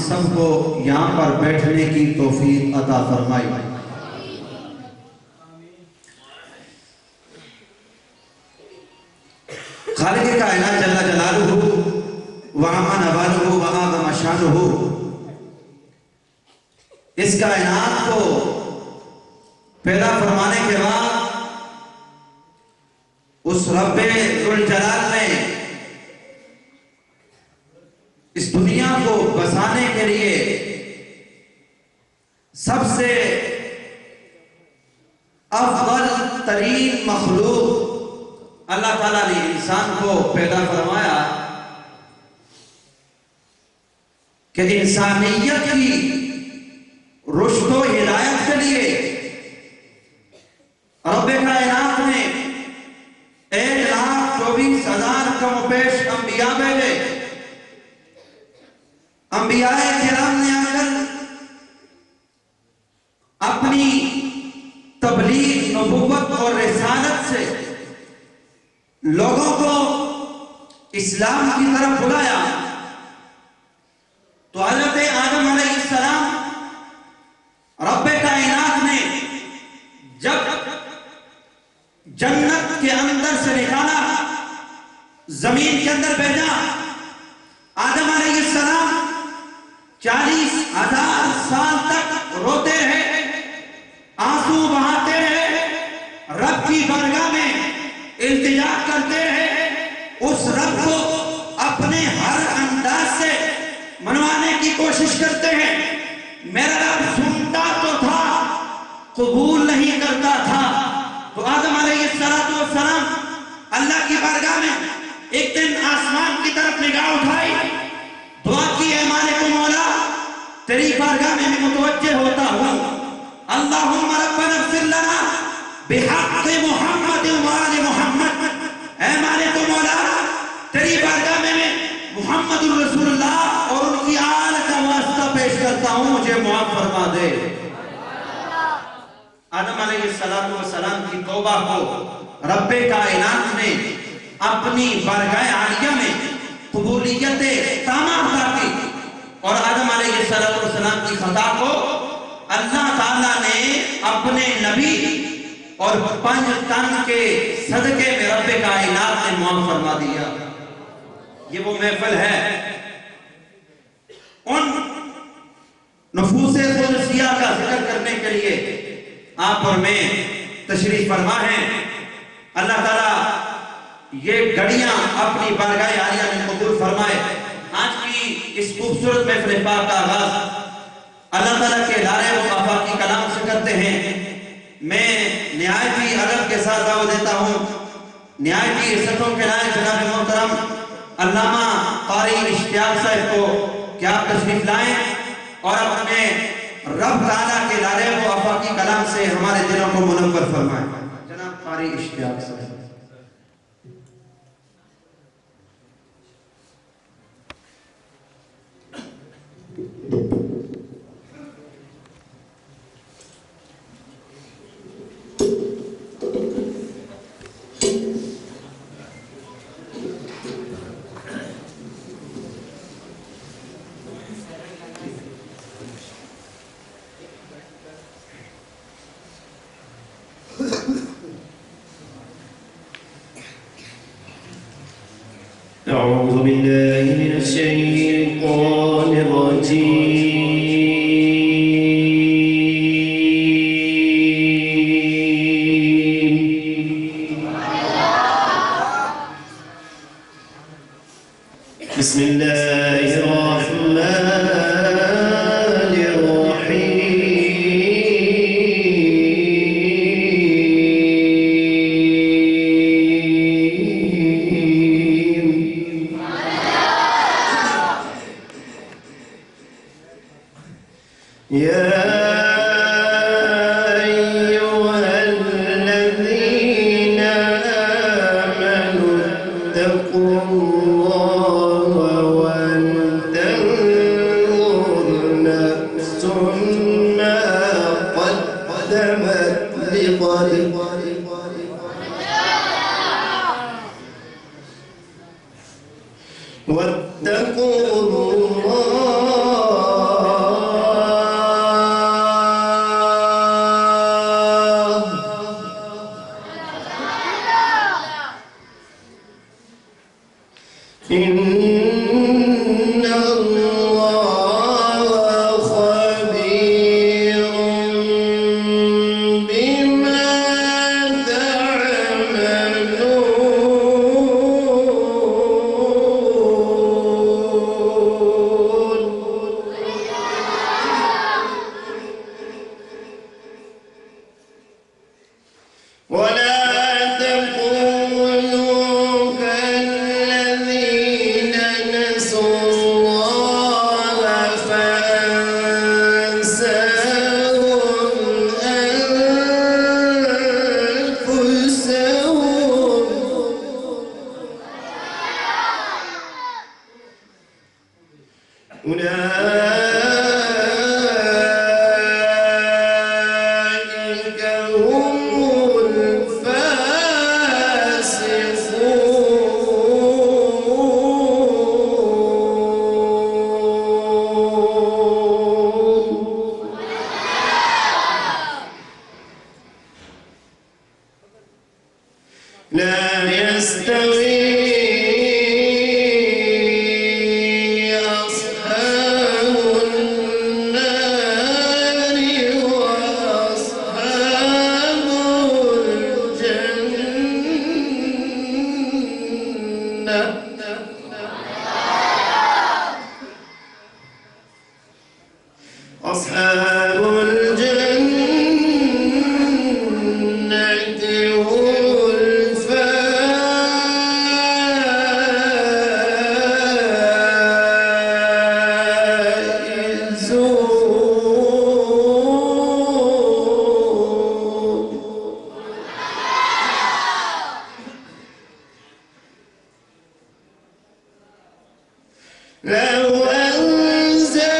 سب کو یہاں پر بیٹھنے کی توفیق عطا فرمائی۔ خالق کائنات جل جلالہ وعما نوالہ وعظم شانہ اس کائنات کو پیدا فرمانے کے بعد اس رب ذوالجلال نے اس دنیا کو بسانے کے لیے سب سے افضل ترین مخلوق اللہ تعالیٰ نے انسان کو پیدا فرمایا کہ انسانیت کی رشد و ہدایت کے لیے رب کائنات نے 1,24,000 کم و بیش انبیاء بھیجے۔ انبیاء کرام نے آ کر اپنی تبلیغ نبوت اور رسالت سے لوگوں کو اسلام کی طرف بلایا۔ تو حضرت آدم علیہ السلام رب کائنات نے جب جنت کے اندر سے نکالا، زمین کے اندر بھیجا، آدم علیہ السلام 40,000 سال تک روتے ہیں، آنسو بہاتے ہیں، رب کی بارگاہ میں التجا کرتے ہیں، اس رب کو اپنے ہر انداز سے منوانے کی کوشش کرتے ہیں۔ میرا رب سنتا تو تھا، قبول نہیں کرتا تھا۔ تو آدم علیہ السلام اللہ کی بارگاہ میں ایک دن آسمان کی طرف نگاہ اٹھائی، دعا کی، اے مالک و مولا تیری بارگاہ میں متوجہ ہوتا ہوں، اللہم ربنا اغفر لنا بحق محمد وآل محمد، اے مالک و مولا تیری بارگاہ میں محمد الرسول اللہ اور ان کی آل کا واسطہ پیش کرتا ہوں، مجھے معاف فرما دے۔ آدم علیہ السلام کی توبہ کو رب کائنات نے اپنی بارگاہ عالیہ میں قبولیت تامہ عطا کی، اور آدم علیہ السلام کی خطا کو اللہ تعالیٰ نے اپنے نبی اور 5 تن کے صدقے میں رب کائنات نے معاف فرما دیا۔ یہ وہ محفل ہے، ان نفوس قدسیہ کا ذکر کرنے کے لیے آپ اور میں تشریف فرما ہیں۔ اللہ تعالیٰ یہ گھڑیاں اپنی بارگاہ عالیہ میں قبول فرمائے۔ آج کی اس خوبصورت محفل پاک کا آغاز اللہ تعالیٰ کے لارے و آفاقی کلام سے کرتے ہیں۔ میں نہایت ہی ادب کے ساتھ دعوت دیتا ہوں نہایت ہی عزتوں کے لائق جناب محترم علامہ قاری اشتیاق صاحب کو کہ آپ تشریف لائیں اور اپنے رب تعالیٰ کے لارے و آفاقی کلام سے ہمارے دلوں کو منور فرمائیں۔ جناب قاری اشتیاق صاحب۔ أعوذ بالله من الشيطان الرجيم بسم الله الرحمن واتقوا الله أصحاب الجنة هم لو أنزلنا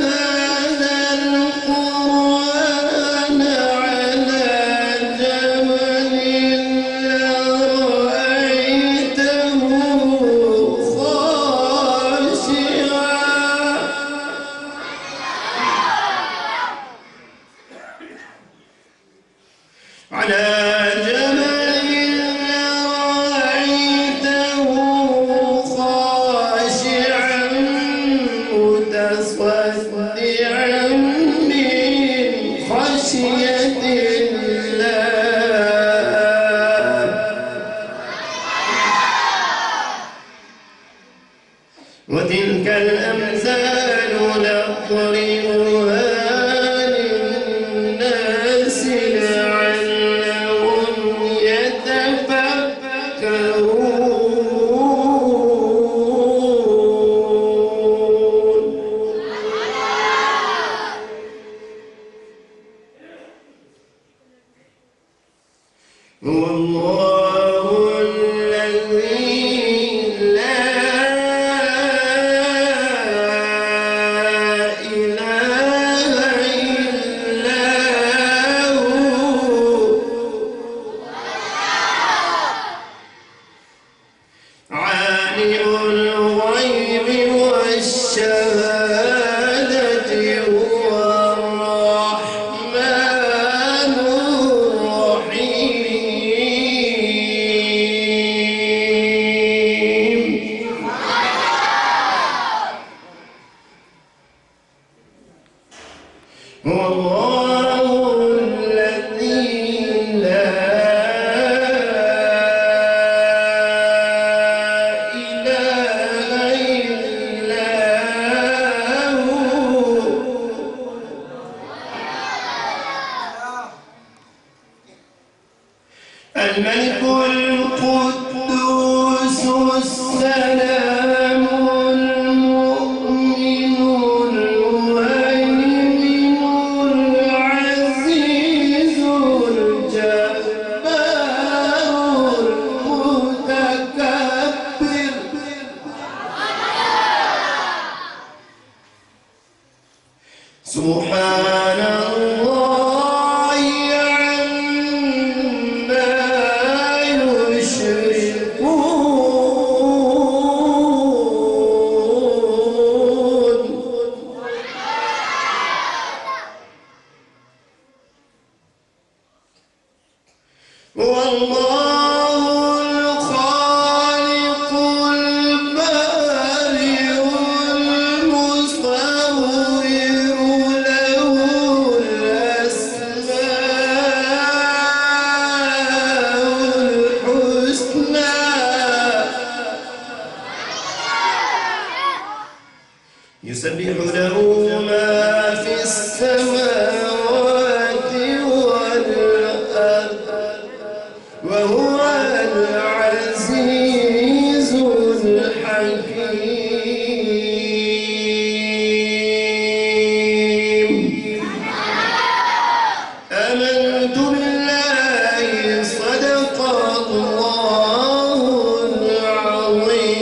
هذا القرآن على جبل لرأيته خاشعا على متصدعا من خشية الله وتلك الأمثال نضربها للناس لعلهم يتفكرون هو الله الذي لا إله إلا هو عالم الغيب والشهادة هو الرحمن الرحيم هو الله الذي لا إله إلا هو الملك القدوس السلام المؤمن المهيمن العزيز الجبار المتكبر سبحان الله عما يشركون هو الله الخالق البارئ المصور له الأسماء الحسنى يسبح له ما في السماوات والأرض وهو العزيز الحكيم آمنت بالله صدق الله العظيم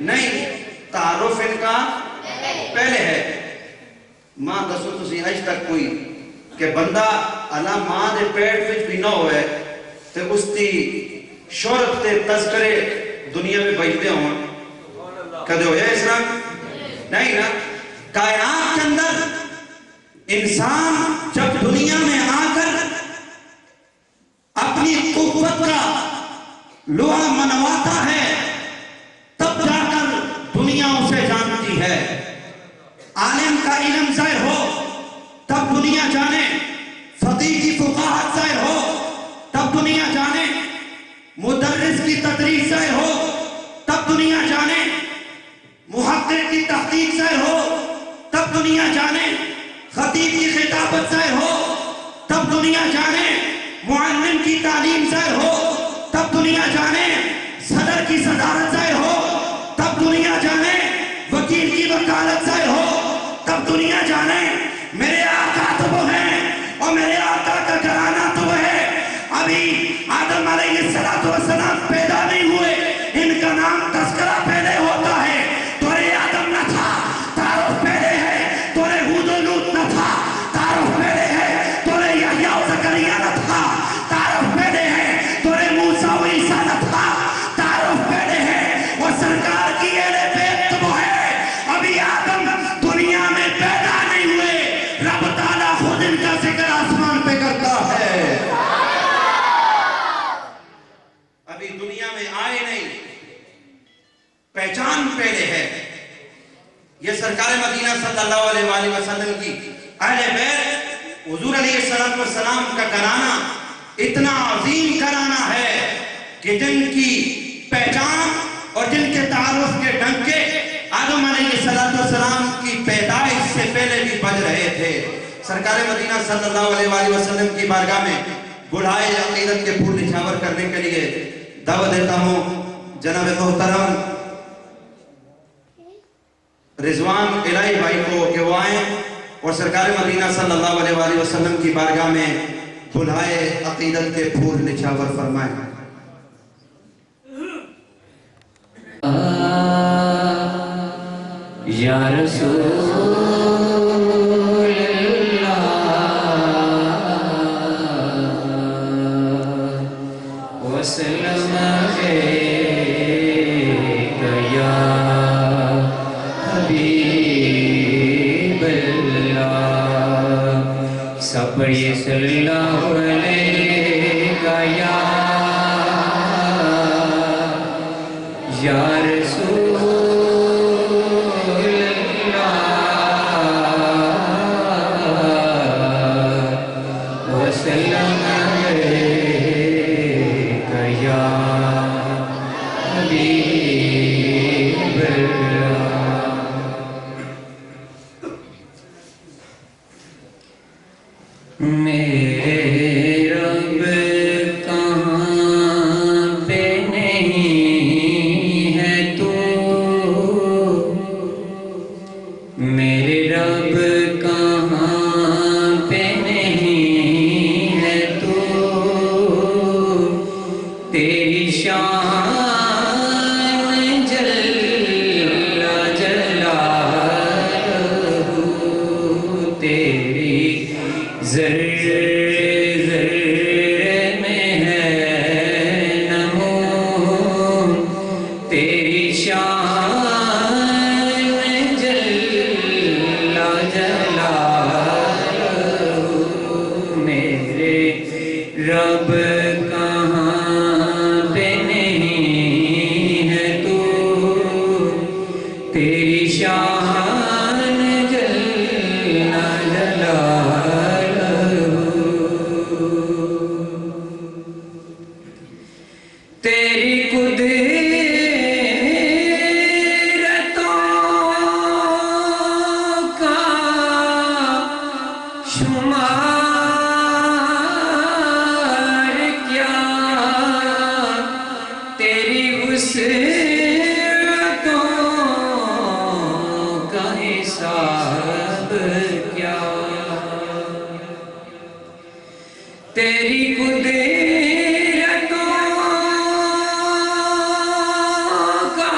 نہیں، تعارف ان کا پہلے ہے۔ ماں دسو تسی اج تک کوئی کہ بندہ اللہ ماں دے پیٹ وچ بھی نہ ہوئے تے اس دی شہرت تے تذکرے دنیا میں بجتے ہوں؟ کدے ہویا اس طرح؟ نہیں نا۔ کائنات کے اندر انسان جب دنیا میں آ کر اپنی قوت کا لوہا منواتا ہے تب جا کر دنیا اسے جانتی ہے۔ عالم کا علم ظاہر ہو تب دنیا جانے، فقیہ کی فقاہت ظاہر ہو تب دنیا جانے، مدرس کی تدریس ظاہر ہو تب دنیا جانے، محقق کی تحقیق ظاہر ہو تب دنیا جانے، خطیب کی خطابت ظاہر ہو تب دنیا جانے، معلم کی تعلیم ظاہر ہو تب دنیا جانے، صدر کی صدارت ظاہر ہو تب دنیا جانے، وکیل کی وکالت ظاہر ہو تب دنیا جانے۔ میرے آقا تو وہ ہیں اور میرے آقا کا گھرانہ تو وہ ہے۔ ابھی آدم علیہ السلام پیدا نہیں ہوئے، ان کا نام تذکرہ پہلے ہوتا ہے۔ تورے آدم نہ تھا، تعارف پہلے ہے۔ تورے ہود و لوط نہ تھا، تعارف پہلے ہے۔ تورے یحییٰ و زکریا نہ تھا، تعارف پہلے ہے۔ تورے موسیٰ و عیسیٰ نہ تھا، تعارف پہلے ہے۔ اور سرکار کی اہل بیت تو وہ ہے۔ ابھی آدم دنیا میں پیدا نہیں ہوئے، رب تعالیٰ خود ان کا ذکر آسمان پہ کرتا ہے۔ ابھی دنیا میں آئے نہیں، پہچان پہلے ہے۔ یہ سرکار مدینہ صلی اللہ علیہ وآلہ وسلم کی اہل بیت، حضور علیہ السلام کا گھرانہ اتنا عظیم گھرانہ ہے کہ جن کی پہچان اور جن کے تعارف کے ڈنکے آدم علیہ السلام کی پیدائش سے پہلے بھی بج رہے تھے۔ سرکار مدینہ صلی اللہ علیہ وآلہ وسلم کی بارگاہ میں بلائے عقیدت کے پھول نچھاور کرنے کے لیے دعوت دیتا ہوں جناب محترم رضوان الہی بھائی کو کہ وہ آئیں اور سرکار مدینہ صلی اللہ علیہ وآلہ وسلم کی بارگاہ میں بلائے عقیدت کے پھول نچھاور فرمائیں۔ یا رسول اللہ وسلم علیک یا حبیب اللہ، سب پڑھیے صلی اللہ علیک یا رسول وسلم علیک یا حبیب اللہ۔ میرے رب کہاں پہ نہیں ہے تو، میرے رب کہاں پہ نہیں ہے تو، تیری شان جل جلالہ، تیری ذرے ذرے میں ہے نمو، تیری شان جل جلالہ، میرے رب کہاں پہ نہیں ہے تو، تیری شان جل جلالہ، تیری قدرتوں کا شمار کیا، تیری وسعتوں کا حساب کیا، تیری قدرتوں کا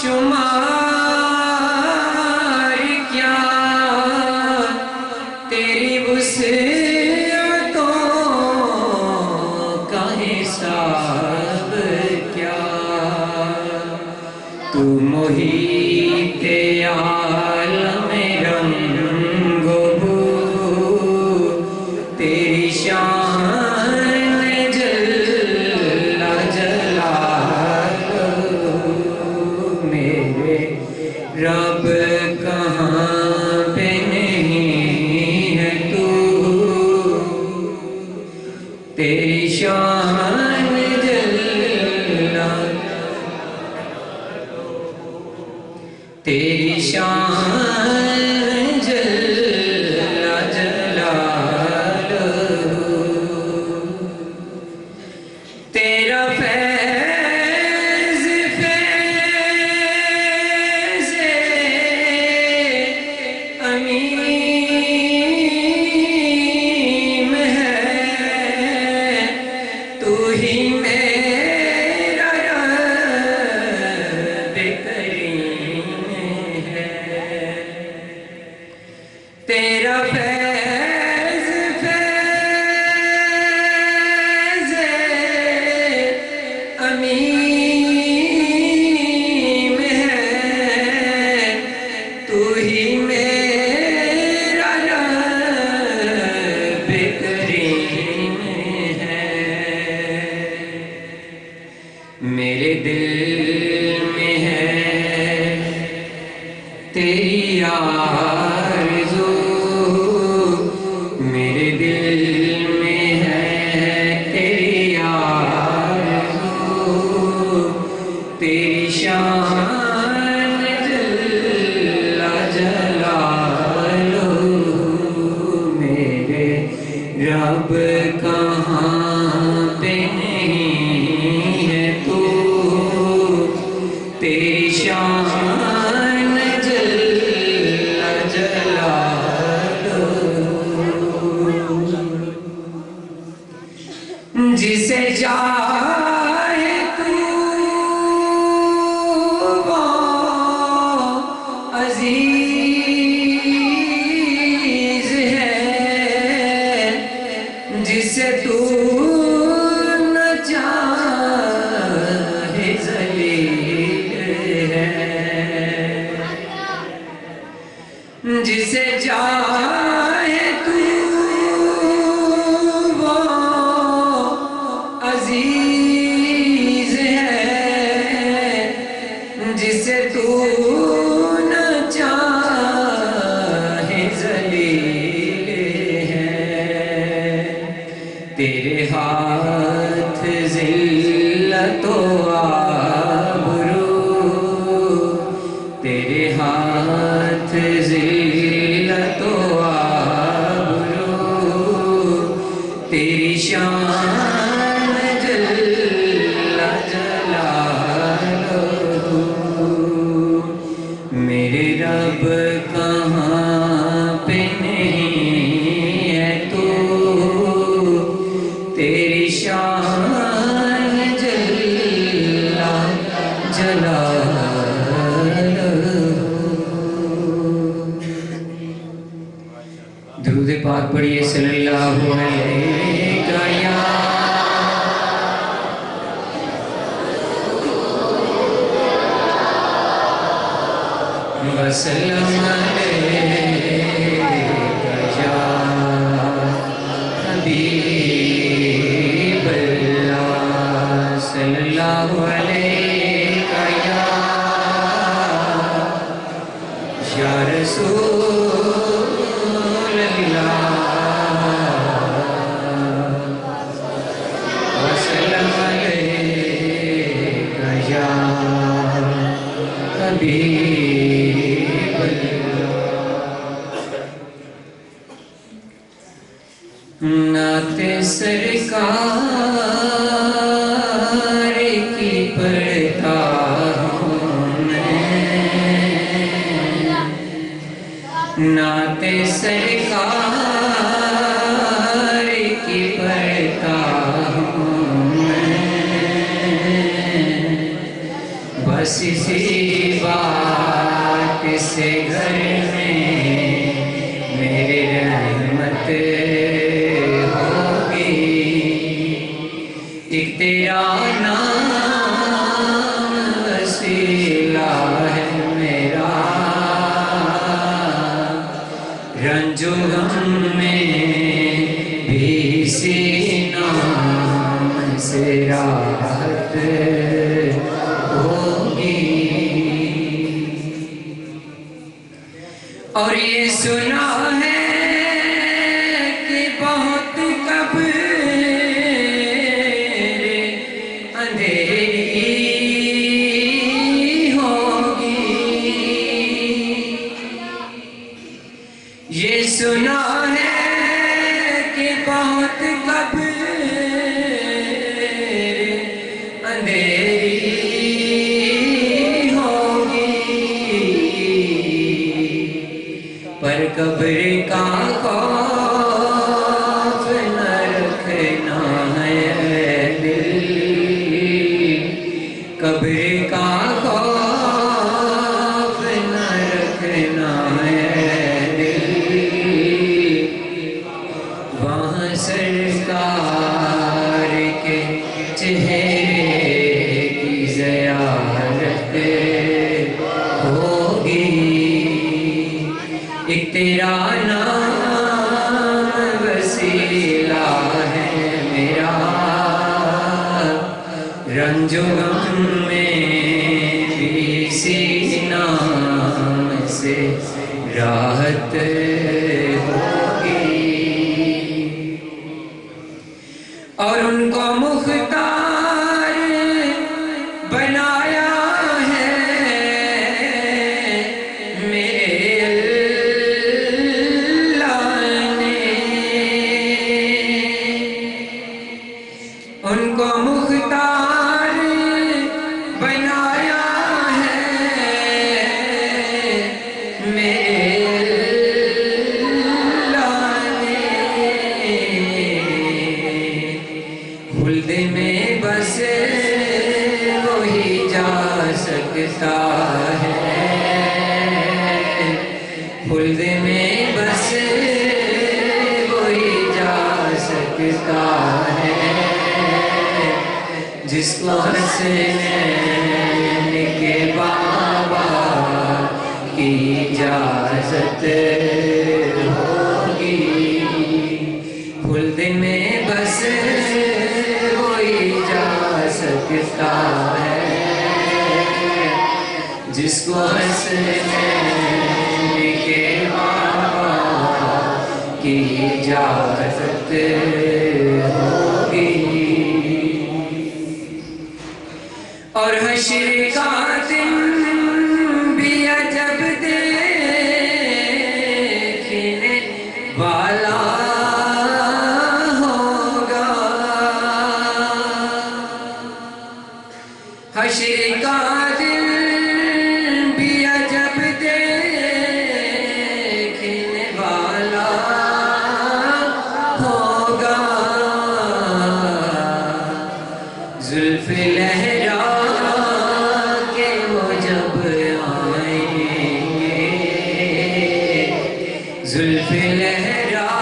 شمار کیا تیری وسعتوں کا حساب کیا تو محیط عالم رنگ و بو تیری شان جل جلالہ میرے رب کہاں پہ نہیں ہے تو تیری شان جل تیری شان جل جلالہ تیرا فیض فیض عمیم ہے تو ہی میرا رب کریم ہے تیرا فیض فیض عمیم ہے تو ہی میرا رب کریم ہے میرے دل میں ہے تیری آرزو میرے دل میں ہے تیری آرزو تیری شان جل جلالہ میرے رب کہاں پہ نہیں ہے تو تیری شان جل جلالہ جسے چاہے تو وہ عزیز ہے جسے تو نہ چاہے ذلیل ہے جسے چاہے تو وہ عزیز ہے جسے تو نہ چاہے ذلیل ہے تیرے ہاتھ ذلت و آبرو تیرے ہاتھ ذلت و آبرو تیری شان جل جلالہ میرے رب کہاں پہ نہیں ہے تو تیری شان جل جلالہ درود پاک پڑھیے صلی اللہ علیہ وسلم یا حبیب اللہ صلی اللہ علیہ یا رسول اللہ وسلم علیہ یا حبیب نعت سرکار کی پڑھتا ہوں میں نعت سرکار کی پڑھتا ہوں میں بس اسی بات سے گھر میں میرے رحمت ہوگی، ایک تیرا نام وسیلہ ہے میرا، رنج و غم میں بھی اسی نام سے راحت ہوگی۔ اور یہ سنا ہے کہ بہت قبر اندھیری ہوگی، یہ سنا ہے کہ بہت قبر اندھیری ہوگی، پر قبر کا خوف نہ رکھنا ہے دل، قبر کا خوف نہ رکھنا ہے دل، وہاں سرکار کے چہرے کی زیارت ہوگی، ایک تیرا نام وسیلہ ہے میرا، رنج و غم میں بھی اسی نام سے راحت ہوگی۔ اور ان کو مختار بنایا ہے میرے اللہ نے، ان کو مختار بنایا ہے میرے اللہ نے، خلد میں بس وہی جا سکتا ہے، خلد میں بس وہی جا سکتا ہے، جس کو حسنین کے بابا کی اجازت ہوگی، خلد میں بس وہی جا سکتا ہے، جس کو حسنین کے بابا کی اجازت ہوگی۔ اور حشر کا دن بھی عجب دیکھنے والا ہوگا، حشر کا دن بھی عجب دیکھنے والا ہوگا، زلف لہرا کے وہ جب آئیں گے، زلف لہرا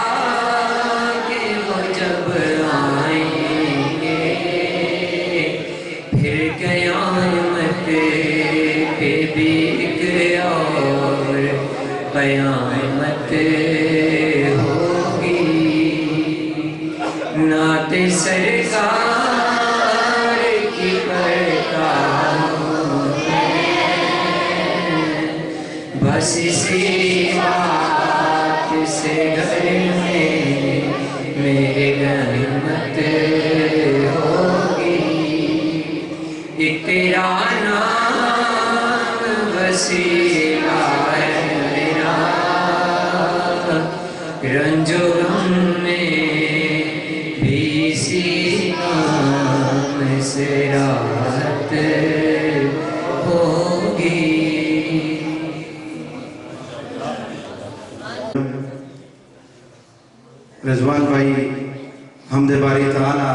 کے وہ جب آئیں گے، پھر قیامت پہ بھی ایک اور قیامت ہوگی، نعت سرکار کی پڑھتا ہوں بس اسی بات سے گھر میں میرے رحمت ہوگی، ایک تیرا نام وسیلہ ہے میرا، رنج و غم میں بھی اسی نام سے راحت ہوگی۔ رضوان بھائی حمد باری تعالی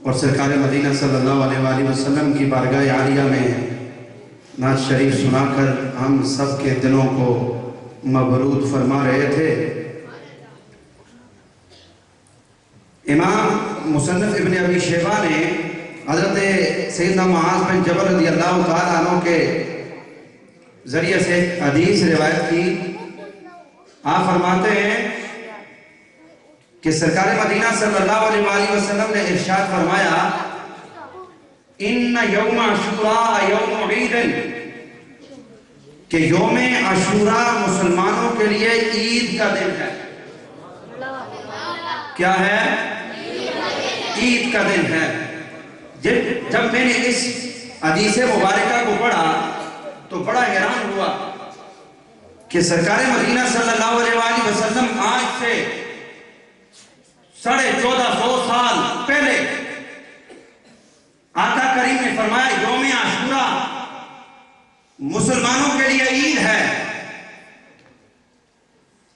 اور سرکار مدینہ صلی اللہ علیہ وآلہ وسلم کی بارگاہ عالیہ میں نعت شریف سنا کر ہم سب کے دلوں کو مبرود فرما رہے تھے۔ امام مصنف ابن ابی شیبہ نے حضرت سیدنا معاذ بن جبل رضی اللہ تعالیٰ عنہ کے ذریعے سے حدیث روایت کی۔ آپ فرماتے ہیں کہ سرکار مدینہ صلی اللہ علیہ وآلہ وسلم نے ارشاد فرمایا ان یوم عاشوراء یوم عید، کہ یوم عاشوراء مسلمانوں کے لیے عید کا دن ہے۔ کیا ہے؟ عید کا دن ہے۔ جب میں نے اس حدیث مبارکہ کو پڑھا تو بڑا حیران ہوا کہ سرکار مدینہ صلی اللہ علیہ وآلہ وسلم آج سے 1450 سال پہلے آقا کریم نے فرمایا یوم عاشوراء مسلمانوں کے لیے عید ہے،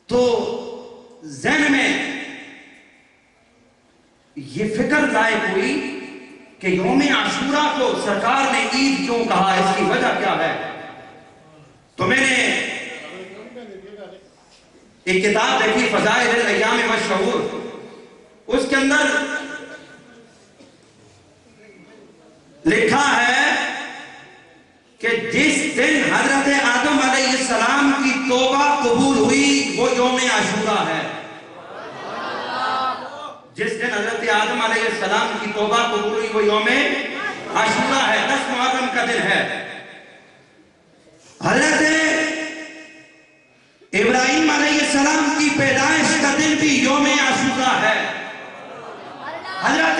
تو ذہن میں یہ فکر لاحق ہوئی کہ یوم عاشوراء کو سرکار نے عید کیوں کہا، اس کی وجہ کیا ہے؟ تو میں نے ایک کتاب دیکھی فضائل الایام والشہور، اس کے اندر لکھا ہے کہ جس دن حضرت آدم علیہ السلام کی توبہ قبول ہوئی وہ یوم عاشوراء ہے۔ جس دن حضرت آدم علیہ السلام کی توبہ قبول ہوئی وہ یوم عاشوراء ہے، 10 محرم کا دن ہے۔ حضرت ابراہیم علیہ السلام کی پیدائش کا دن بھی یوم عاشوراء ہے۔ حضرت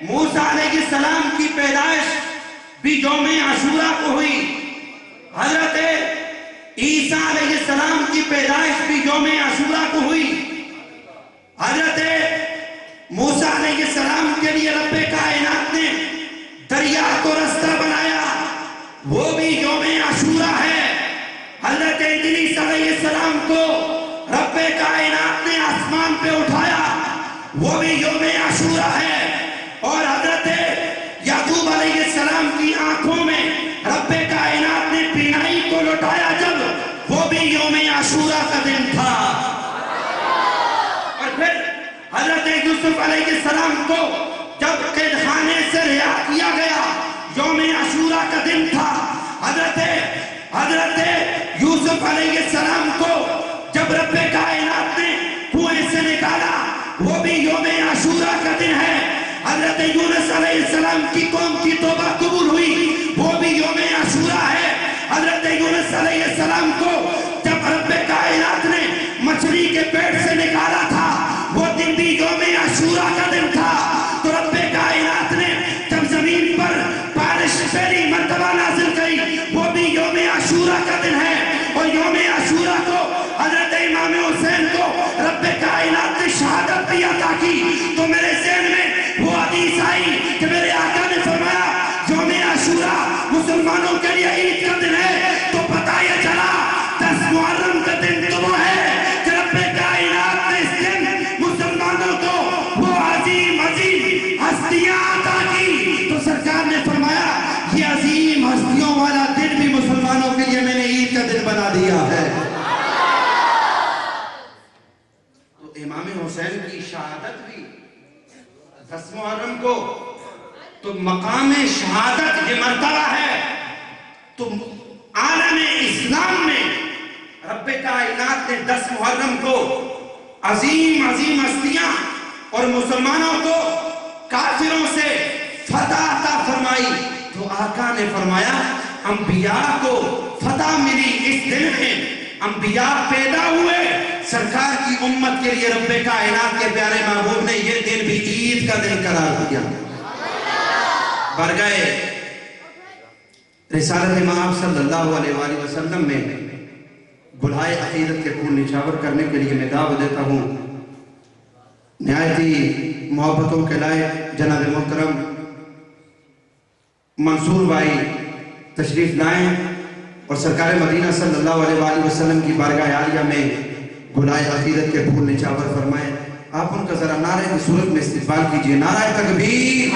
موسیٰ علیہ السلام کی پیدائش بھی یوم عاشوراء کو ہوئی۔ حضرت عیسیٰ علیہ السلام کی پیدائش بھی یوم عاشوراء کو ہوئی۔ حضرت موسیٰ علیہ السلام کے لیے رب کائنات نے دریا کو رستہ بنایا، وہ بھی یوم عاشوراء ہے۔ حضرت ادریس علیہ السلام کو رب کائنات نے آسمان پہ اٹھایا، وہ بھی یوم عاشوراء ہے۔ اور حضرت یعقوب علیہ السلام کی آنکھوں میں رب کائنات نے بینائی کو لوٹایا جب، وہ بھی یوم عاشوراء کا دن تھا۔ اور پھر حضرت یوسف علیہ السلام کو جب قید خانے سے رہا کیا گیا، یوم عاشوراء کا دن تھا۔ حضرت یوسف علیہ السلام کو جب رب کائنات نے کنویں سے نکالا، وہ بھی یوم عاشوراء کا دن ہے۔ حضرت یونس علیہ السلام کی قوم کی توبہ قبول ہوئی، وہ بھی یوم عاشوراء ہے۔ حضرت یونس علیہ السلام کو جب رب کائنات نے مچھلی کے پیٹ سے نکالا تھا، وہ دن بھی یوم عاشوراء کا دن تھا۔ تو رب کائنات نے جب زمین پر بارش پہلی مرتبہ نازل کی، وہ بھی یوم عاشوراء کا دن ہے۔ اور یوم عاشوراء کو حضرت امام حسین کو رب کائنات نے شہادت بھی عطا کی۔ تو میرے ذہن میں وہ حدیث آئی کہ میرے آقا نے فرمایا یوم عاشوراء مسلمانوں کے لیے عید کا دن ہے، تو پتہ یہ چلا 10 محرم کا دن تو وہ ہے کہ رب کائنات نے اس دن مسلمانوں کو وہ عظیم ہستیاں عطا کی۔ تو سرکار نے فرمایا یہ عظیم ہستیوں والا دن بھی مسلمانوں کے لیے میں نے عید کا دن بنا دیا ہے۔ تو امام حسین کی شہادت بھی 10 محرم کو، تو مقام شہادت یہ مرتبہ ہے۔ تو عالم اسلام میں رب کائنات نے 10 محرم کو عظیم ہستیاں اور مسلمانوں کو کافروں سے فتح عطا فرمائی۔ تو آقا نے فرمایا انبیاء کو فتح ملی اس دن میں، انبیاء پیدا ہوئے، سرکار کی امت کے لیے رب کائنات کے پیارے محبوب نے یہ دن بھی عید کا دن قرار دیا۔ بارگاہ رسالت مآب صلی اللہ علیہ وآلہ وسلم میں گلہائے عقیدت کے پھول نچھاور کرنے کے لیے میں دعوت دیتا ہوں نہایتی محبتوں کے لائق جناب محترم منصور بھائی تشریف لائیں اور سرکار مدینہ صلی اللہ علیہ وآلہ وسلم کی بارگاہ عالیہ میں گلہائے عقیدت کے پھول نچھاور فرمائیں۔ آپ ان کا ذرا نعرہ کی صورت میں استقبال کیجئے. نعرہ تکبیر،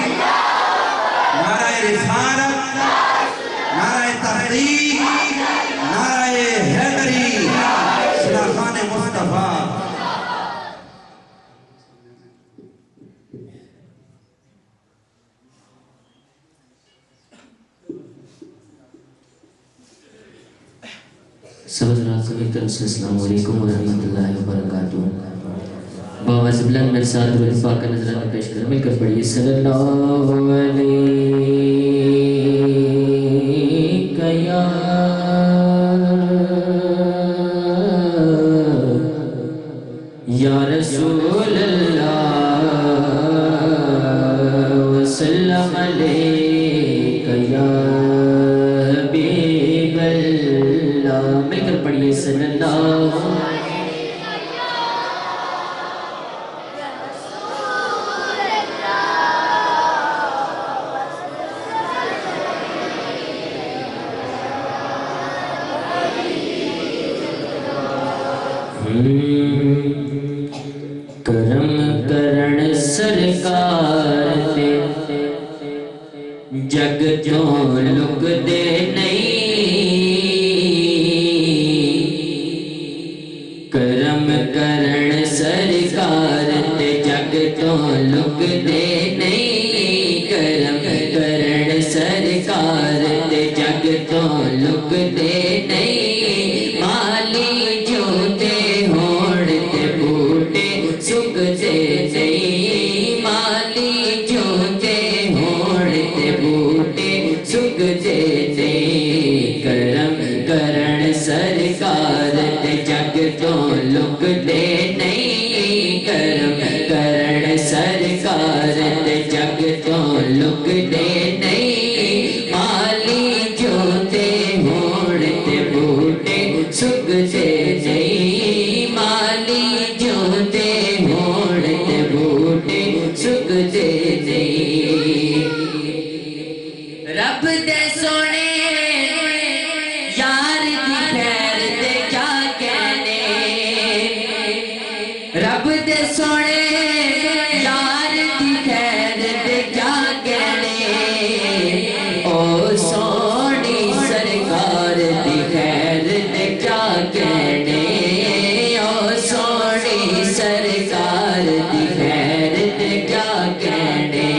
نعرہ رسالت، نعرہ تحریک، نعرہ حیدری، شاخان مصطفیٰ. سب حضرات کو طرف سے السلام علیکم ورحمۃ اللہ وبرکاتہ. باواز بلند میرے ساتھ درود پاک کا نذرانہ پیش کر مل کر پڑھیے صلی اللہ علیہ یا رسول اللہ وسلم علیہ یا حبیب اللہ. مل کر پڑھیے صلی اللہ کرم کرن سرکار دے جگ تو لک دے نہیں. کرم کرن سرکار دے جگ تو لک دے نہیں. کرم کرن سرکار دے جگ تو لک دے نہیں. مالی جو تے ہوڑ تے بوٹے سک دے نہیں. مالی جو تے ہوڑ تے بوٹے سک دے نہیں. کرم کرن سرکار تے جگ تو لک دے نہیں. کرم کرن سرکار تے جگ تو لک دے نہیں. مالی جو تے ہوڑ تے بوٹے سک دے نہیں. مالی جو تے ہوڑ تے بوٹے سک دے نہیں. رب دے سونے یار دی خیر دے کیا کہنے. رب دے سونے یار دی خیر دے کیا کہنے. او سونی سرکار دی خیر دے کیا کہنے. او سونی سرکار دی خیر دے کیا کہنے.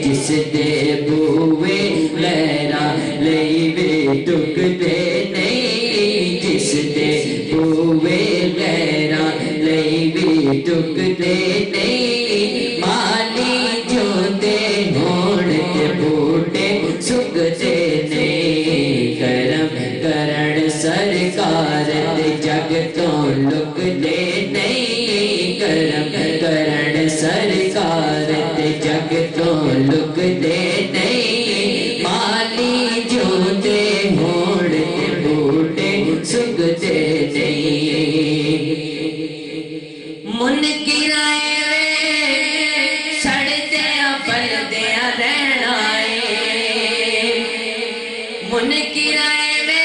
جس دے بوئے غیرہ لئی وے دکھ دے نہیں. جس دے بوئے غیرہ لئی وے دکھ دے نہیں. مالی جو دے ہوڑ تے بوٹے سک دے نہیں. کرم کرن سرکار دے جگ تو لک دے نہیں. کرم کرن سرکار دے جگ تو لک دے نہیں. مالی جو دے ہوڑ تے بوٹے سک دے نہیں. منکر آئے وے سڑدیاں پردیاں رہنا ہے. منکر آئے وے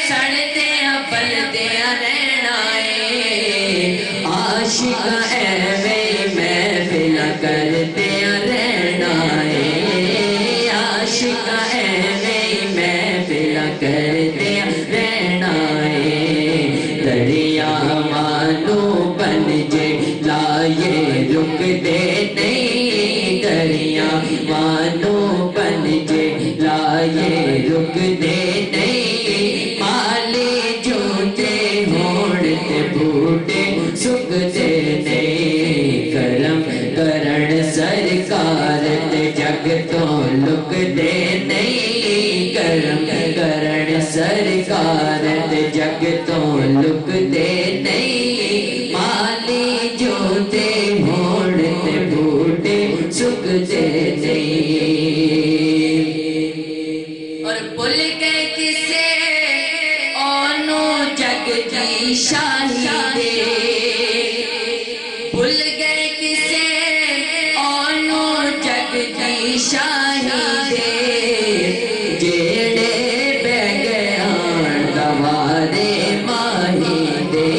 سڑدیاں پردیاں رہنا ہے. عاشق ایویں محفل کردیاں رہنا ہے. عاشق ایویں محفل کردیاں رہنا ہے. دریا مانو بن جے لائے رک دے نہیں. دریا مانو بن جے لائے رک دے نہیں. مالی جو تے ہوڑ تے بوٹے سک دے نہیں. کرم کرن سرکار تے جگ تو لک دے نہیں. کرم کرن سرکار تے جگ تو لک دے نہیں. مالی جو تے ہوڑ تے بوٹے سک دے نہیں. اور بھول گئے کسے اونو جگ دی شاہی دے. بھول گئے کسے اونو جگ دی شاہی دے. جیڑے بہ گئے آن دوارے ماہی دے.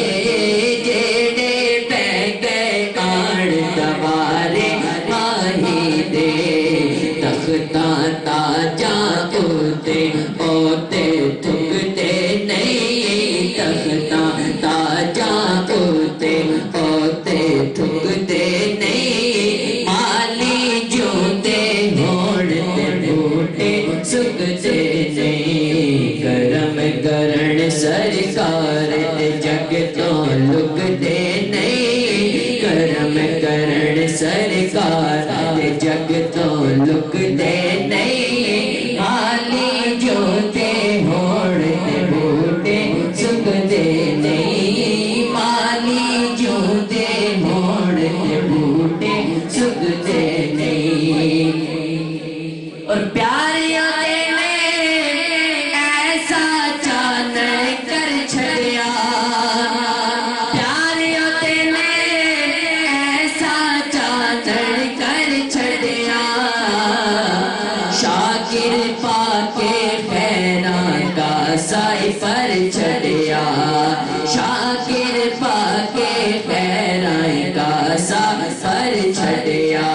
جیڑے بہ گئے اوتے اوتے تھکتے نہیں تختہ تاجا اوتے اوتے تھکتے نہیں مالی جوتے گھوڑتے بوٹے سکتے نہیں کرم کرن سرکار جگ تو لکتے نہیں کرم کرن سرکار جگ تو لکتے نہیں مالی جوتے گھوڑتے بوٹے سکتے نہیں مالی جوتے گھوڑتے بوٹے سکتے نہیں اور پیاریوں نے ایسا چاند کر چھڑیا پیاریوں نے ایسا چاند کر چھڑیا شاکر پاکے خیران کا سائے پر چھڑیا شاکر پاکے خیران کا سائے پر چھڑیا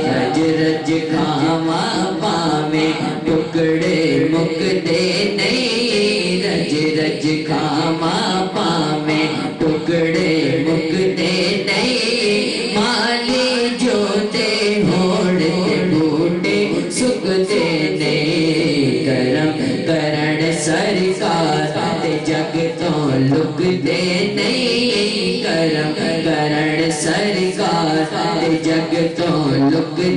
رج رج کھاما پامے ٹکڑے مکتے نہیں رج رج کھاما پامے ٹکڑے مکتے نہیں مالی جوتے گھوڑتے بوٹے سکتے نہیں کرم کرن سرکار جگ تو لکتے نہیں کرم کرن سرکار جگ تو لکتے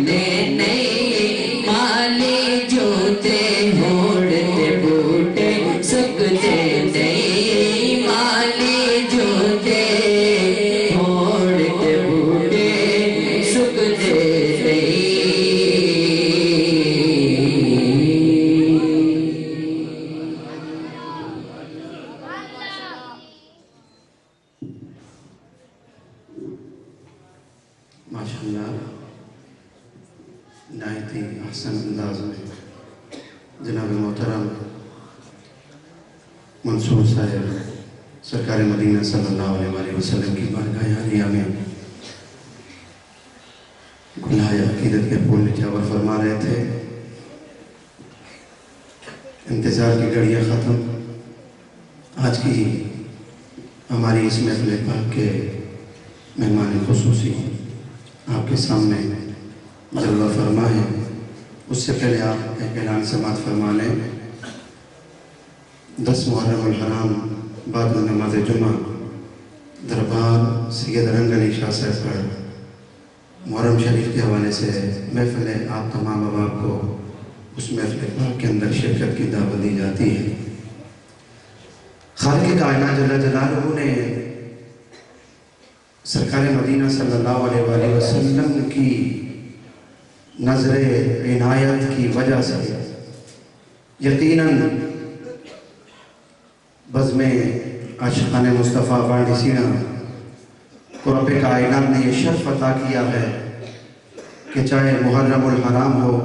نہیں مالی جوتے گھوڑتے بوٹے سکتے نہیں مالی جوتے گھوڑتے بوٹے سکتے نہیں ماشاءاللہ نہایت ہی احسن انداز میں جناب محترم منصور صاحب سرکار مدینہ صلی اللہ علیہ وسلم کی بارگاہ عالیہ میں گلہائے عقیدت کے پھول نچھاور فرما رہے تھے انتظار کی گھڑیاں ختم آج کی ہماری اس محفل پاک کے مہمان خصوصی آپ کے سامنے جلوہ فرما ہے اس سے پہلے آپ ایک اعلان سماعت فرما لیں 10 محرم الحرام بعد نماز جمعہ دربار سید رنگ علی شاہ صاحب پر محرم شریف کے حوالے سے محفل آپ تمام احباب کو اس محفل پاک کے اندر شرکت کی دعوت دی جاتی ہے خالق کائنات جل جلالہ نے سرکار مدینہ صلی اللہ علیہ وآلہ وسلم کی نظر عنایت کی وجہ سے یقیناً بزم عاشقان مصطفیٰ وارڈ سینہ کو رب کائنات نے یہ شرف عطا کیا ہے کہ چاہے محرم الحرام ہو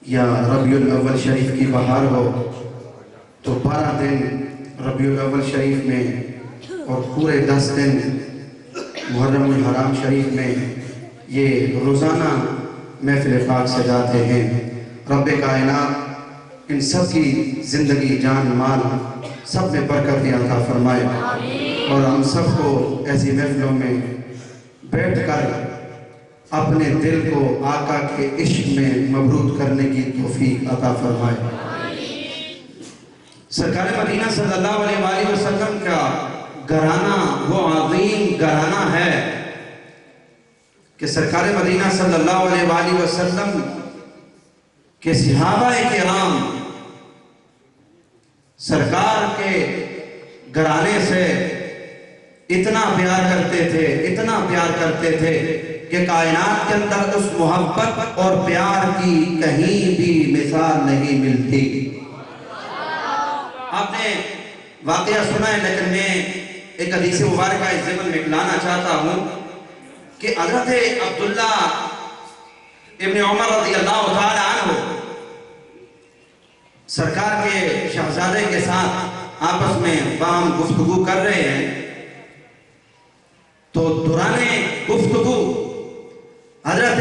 یا ربیع الاول شریف کی بہار ہو تو 12 دن ربیع الاول شریف میں اور پورے 10 دن محرم الحرام شریف میں یہ روزانہ محفل پاک سجاتے ہیں رب کائنات ان سب کی زندگی جان مال سب میں برکت عطا فرمائے اور ہم سب کو ایسی محفلوں میں بیٹھ کر اپنے دل کو آقا کے عشق میں مبرود کرنے کی توفیق عطا فرمائے سرکار مدینہ صلی اللہ علیہ وآلہ وسلم کا گھرانہ وہ عظیم گھرانہ ہے کہ سرکار مدینہ صلی اللہ علیہ وآلہ وسلم کے صحابہ کرام سرکار کے گھرانے سے اتنا پیار کرتے تھے کہ کائنات کے اندر اس محبت اور پیار کی کہیں بھی مثال نہیں ملتی آپ نے واقعہ سنا ہے لیکن میں ایک حدیث مبارکہ اس ضمن میں لانا چاہتا ہوں کہ حضرت عبداللہ ابن عمر رضی اللہ تعالیٰ عنہ سرکار کے شہزادے کے ساتھ آپس میں باہم گفتگو کر رہے ہیں تو دوران گفتگو حضرت